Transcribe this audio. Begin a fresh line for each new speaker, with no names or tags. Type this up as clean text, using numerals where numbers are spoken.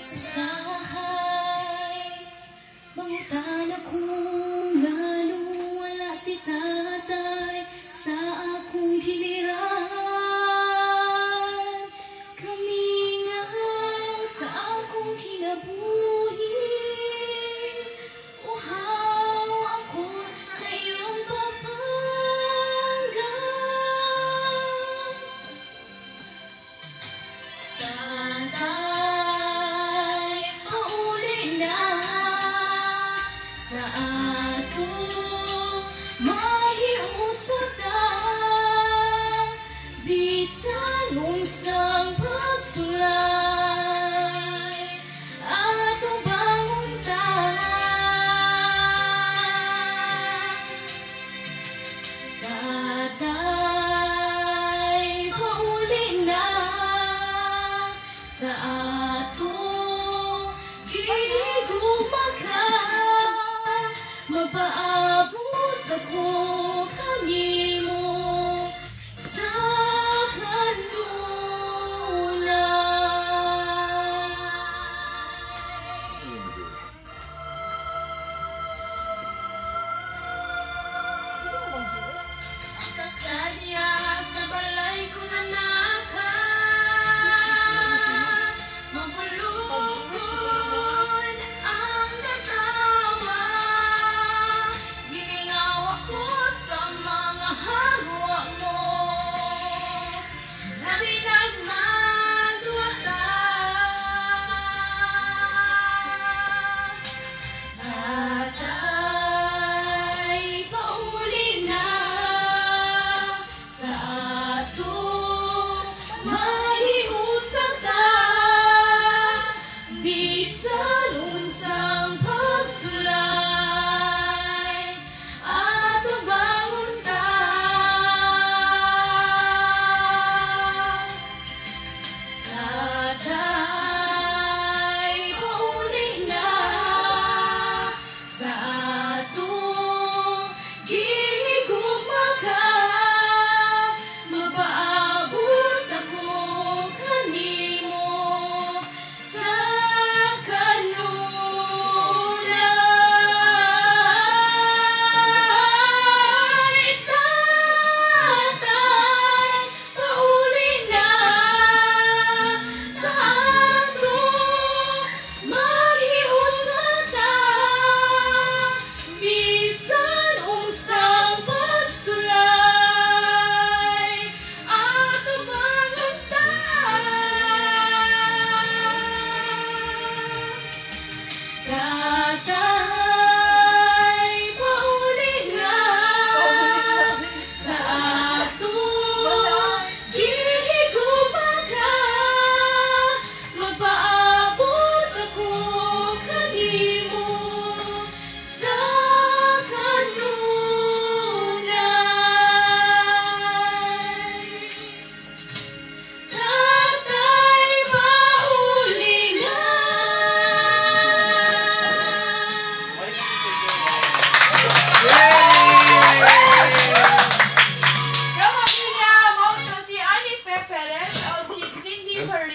Sahay, mangutan akong nganong wala si tatay sa akong giliran. Kamingaw sa akong kinabuhi, uhaw ako sa iyong papanggan. Tatay, pauli na sa ato mahiusata, bisan unsang pagsulay ato bangunta. Tatay, pauli na sa ato gigumaka, mapaabot ako kanimo sa kanunay. Kasadya sa balay ko nanaka, mapulukon ang katawa. Gimingaw ako sa mga hagwa mo, labi nagmaduwata. Tatay, pauli na sa ato mahiusata, bisan unsang pagsulay ato bangunta. Tatay, pauli na sa ato gihigugmaka, mapaabot ako kanimo sa kanunay. Tatay, pauli na sa ato mahiusata, bisan unsang pagsulay ato bangunta. Tatay, pauli na sa ato gihigumaka, mapaabot ako kanimo sa kanunay. Tatay, pauli na.
Kapamilya, mo to si Annie Perez o si Cindy Perez.